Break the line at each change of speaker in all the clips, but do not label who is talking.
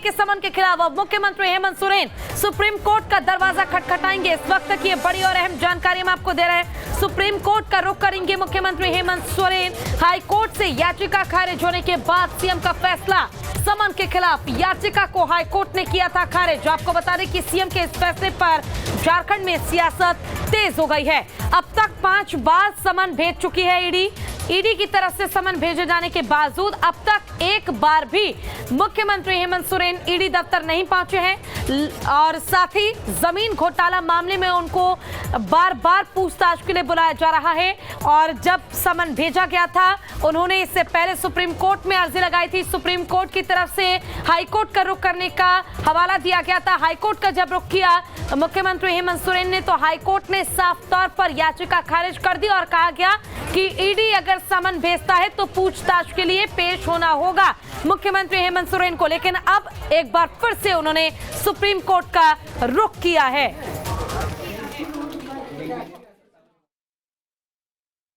के समन के खिलाफ अब मुख्यमंत्री हेमंत सोरेन सुप्रीम कोर्ट का दरवाजा खटखटाएंगे। इस वक्त की बड़ी और अहम जानकारी हम आपको दे रहे हैं। सुप्रीम कोर्ट का रुख करेंगे मुख्यमंत्री हेमंत सोरेन। हाई कोर्ट से याचिका खारिज होने के बाद सीएम का फैसला, समन के खिलाफ याचिका को हाई कोर्ट ने किया था खारिज। आपको बता दें कि सीएम के इस फैसले पर झारखंड में सियासत तेज हो गई है। अब तक 5 बार समन भेज चुकी है ईडी की तरफ से समन भेजे जाने के बावजूद अब तक एक बार भी मुख्यमंत्री हेमंत सोरेन ईडी दफ्तर नहीं पहुंचे हैं और साथ ही जमीन घोटाला मामले में उनको बार बार पूछताछ के लिए बुलाया जा रहा है। और जब समन भेजा गया था उन्होंने इससे पहले सुप्रीम कोर्ट में अर्जी लगाई थी। सुप्रीम कोर्ट की तरफ से हाई कोर्ट का रुख करने का हवाला दिया गया था। हाई कोर्ट का जब रुख किया मुख्यमंत्री हेमंत सोरेन ने तो हाई कोर्ट ने साफ तौर पर याचिका खारिज कर दी और कहा गया कि ईडी अगर समन भेजता है तो पूछताछ के लिए पेश होना होगा मुख्यमंत्री हेमंत सोरेन को। लेकिन अब एक बार फिर से उन्होंने सुप्रीम कोर्ट का रुख किया है।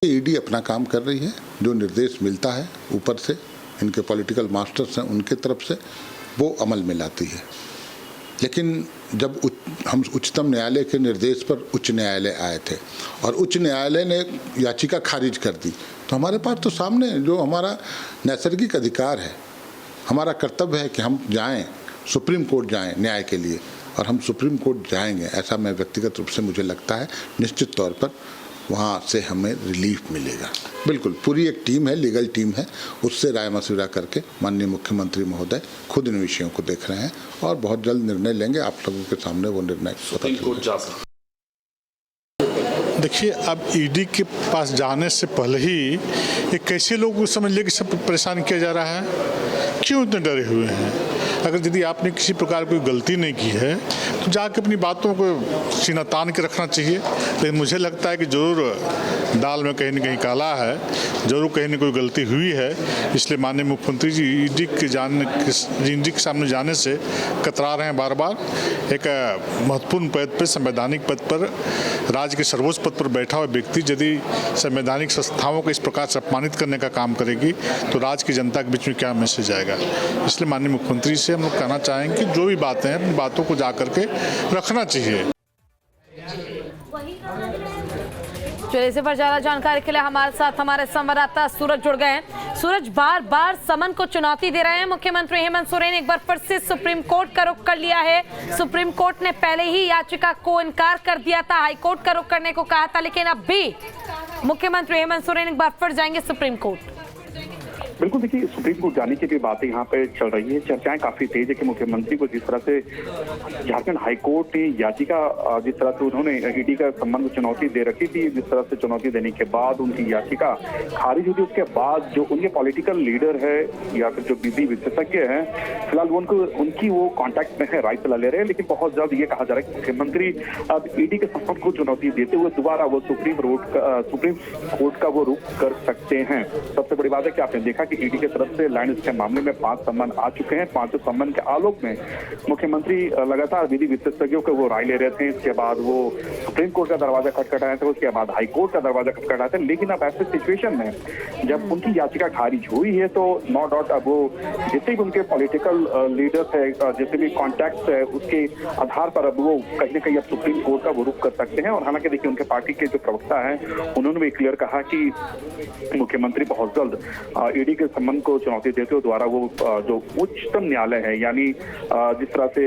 ईडी अपना काम कर रही है, जो निर्देश मिलता है ऊपर से, इनके पॉलिटिकल मास्टर्स हैं उनके तरफ से, वो अमल में लाती है। लेकिन जब हम उच्चतम न्यायालय के निर्देश पर उच्च न्यायालय आए थे और उच्च न्यायालय ने याचिका खारिज कर दी, तो हमारे पास तो सामने जो हमारा नैसर्गिक अधिकार है, हमारा कर्तव्य है कि हम जाएं, सुप्रीम कोर्ट जाएं न्याय के लिए, और हम सुप्रीम कोर्ट जाएंगे। ऐसा मैं व्यक्तिगत रूप से मुझे लगता है निश्चित तौर पर वहाँ से हमें रिलीफ मिलेगा। बिल्कुल पूरी एक टीम है, लीगल टीम है, उससे राय मशविरा करके माननीय मुख्यमंत्री महोदय खुद इन विषयों को देख रहे हैं और बहुत जल्द निर्णय लेंगे। आप लोगों के सामने वो निर्णय
सुप्रीम कोर्ट जा सकते।
देखिए, अब ईडी के पास जाने से पहले ही ये कैसे लोग समझ ले कि सब परेशान किया जा रहा है, क्यों इतने डरे हुए हैं। अगर यदि आपने किसी प्रकार कोई गलती नहीं की है तो जाके अपनी बातों को सीना तान के रखना चाहिए। लेकिन मुझे लगता है कि जरूर दाल में कहीं न कहीं काला है, जरूर कहीं न कोई गलती हुई है। इसलिए माननीय मुख्यमंत्री जी ईडी के सामने जाने से कतरा रहे हैं बार बार। एक महत्वपूर्ण पद पर, संवैधानिक पद पर, राज्य के सर्वोच्च पद पर बैठा हुआ व्यक्ति यदि संवैधानिक संस्थाओं को इस प्रकार से अपमानित करने का काम करेगी तो राज्य की जनता के बीच में क्या मैसेज आएगा। इसलिए माननीय मुख्यमंत्री से हम लोग कहना चाहेंगे कि जो भी बातें हैं अपनी बातों को जा करके रखना चाहिए।
चलिए, इसी पर ज्यादा जानकारी के लिए हमारे साथ हमारे संवाददाता सूरज जुड़ गए हैं। सूरज, बार बार समन को चुनौती दे रहे हैं मुख्यमंत्री हेमंत सोरेन। एक बार फिर से सुप्रीम कोर्ट का रुख कर लिया है। सुप्रीम कोर्ट ने पहले ही याचिका को इनकार कर दिया था, हाई कोर्ट का रुख करने को कहा था, लेकिन अब भी मुख्यमंत्री हेमंत सोरेन एक बार फिर जाएंगे सुप्रीम कोर्ट।
बिल्कुल, देखिए सुप्रीम कोर्ट जाने की भी बातें यहाँ पे चल रही है। चर्चाएं काफी तेज है कि मुख्यमंत्री को जिस तरह से झारखंड हाईकोर्ट ने याचिका, जिस तरह से उन्होंने ईडी का सम्मान को चुनौती दे रखी थी, जिस तरह से चुनौती देने के बाद उनकी याचिका खारिज हुई थी, उसके बाद जो उनके पॉलिटिकल लीडर है या फिर जो विधि विशेषज्ञ हैं, फिलहाल उनकी वो कॉन्टेक्ट में है, राय सलाह ले रहे हैं। लेकिन बहुत जल्द ये कहा जा रहा है कि मुख्यमंत्री अब ईडी के सम्मान को चुनौती देते हुए दोबारा वो सुप्रीम कोर्ट का वो रुख कर सकते हैं। सबसे बड़ी बात है कि आपने देखा कि ईडी की तरफ से लैंड के मामले में 5 सम्मन आ चुके हैं। 5 सम्मन के आलोक में मुख्यमंत्री लगातार विधि विशेषज्ञों को वो राय ले रहे थे। इसके बाद वो सुप्रीम कोर्ट का दरवाजा खटखटाए थे, उसके बाद हाई कोर्ट का दरवाजा खटखटाए थे। लेकिन अब ऐसे सिचुएशन में जब उनकी याचिका खारिज हुई है तो नो डाउट अब वो जितने भी उनके पॉलिटिकल लीडर्स है, जितने भी कॉन्टैक्ट है, उसके आधार पर अब वो कहीं न कहीं अब सुप्रीम कोर्ट का वो रुख कर सकते हैं। और हालांकि देखिए उनके पार्टी के जो प्रवक्ता है उन्होंने भी क्लियर कहा कि मुख्यमंत्री बहुत जल्द ईडी के सम्मान को चुनौती देते हुए द्वारा वो जो उच्चतम न्यायालय है, यानी जिस तरह से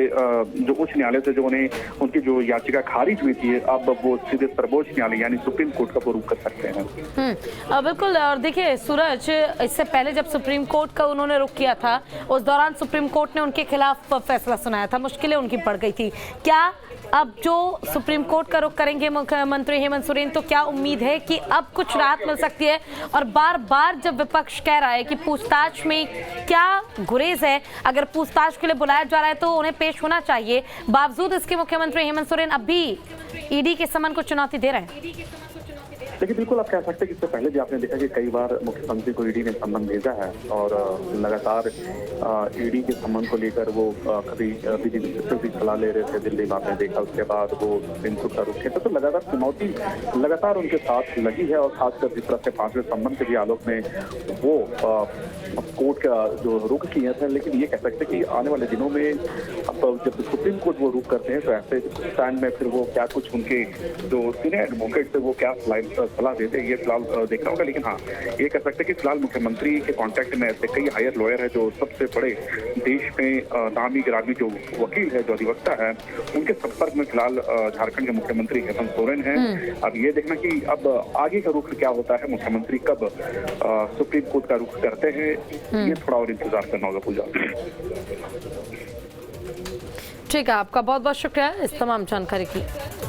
जो उच्च न्यायालय से जो उन्हें उनकी जो याचिका खारिज हुई थी, अब वो सीधे सर्वोच्च न्यायालय यानी सुप्रीम कोर्ट का वो रुख कर सकते हैं।
बिल्कुल। और देखिए सूरज, इससे पहले जब सुप्रीम कोर्ट का उन्होंने रुख किया था उस दौरान सुप्रीम कोर्ट ने उनके खिलाफ फैसला सुनाया था, मुश्किलें उनकी बढ़ गई थी। क्या अब जो सुप्रीम कोर्ट का रुख करेंगे मुख्यमंत्री हेमंत सोरेन, तो क्या उम्मीद है कि अब कुछ राहत मिल सकती है? और बार बार जब विपक्ष कह रहा है कि पूछताछ में क्या गुरेज है, अगर पूछताछ के लिए बुलाया जा रहा है तो उन्हें पेश होना चाहिए, बावजूद इसके मुख्यमंत्री हेमंत सोरेन अब भी ईडी के समन को चुनौती दे रहे हैं।
लेकिन बिल्कुल आप कह सकते हैं कि इससे पहले भी आपने देखा कि कई बार मुख्यमंत्री को ईडी ने सम्मन भेजा है और लगातार ईडी के सम्मन को लेकर वो कभी विधि से भी सलाह ले रहे थे दिल्ली में, आपने देखा। उसके बाद वो सुप्रीम कोर्ट का रुख किया, तो लगातार चुनौती लगातार उनके साथ लगी है और खासकर जिस तरह से 5वें सम्मन के भी आलोक में वो कोर्ट का जो रुख किया था। लेकिन ये कह सकते हैं कि आने वाले दिनों में अब जब सुप्रीम कोर्ट वो रुख करते हैं तो ऐसे स्टैंड में फिर वो क्या कुछ उनके जो सीनियर एडवोकेट थे वो क्या सलाह देते हैं, ये फिलहाल देखना होगा। लेकिन हाँ, ये कह सकते हैं कि फिलहाल मुख्यमंत्री के कांटेक्ट में ऐसे कई हायर लॉयर है जो सबसे बड़े देश में नामी गिरामी जो वकील है, जो अधिवक्ता है, उनके संपर्क में फिलहाल झारखंड के मुख्यमंत्री हेमंत सोरेन हैं। अब ये देखना कि अब आगे का रुख क्या होता है, मुख्यमंत्री कब सुप्रीम कोर्ट का रुख करते हैं, ये थोड़ा और इंतजार करना होगा पूजा।
ठीक है, आपका बहुत बहुत शुक्रिया इस तमाम जानकारी के लिए।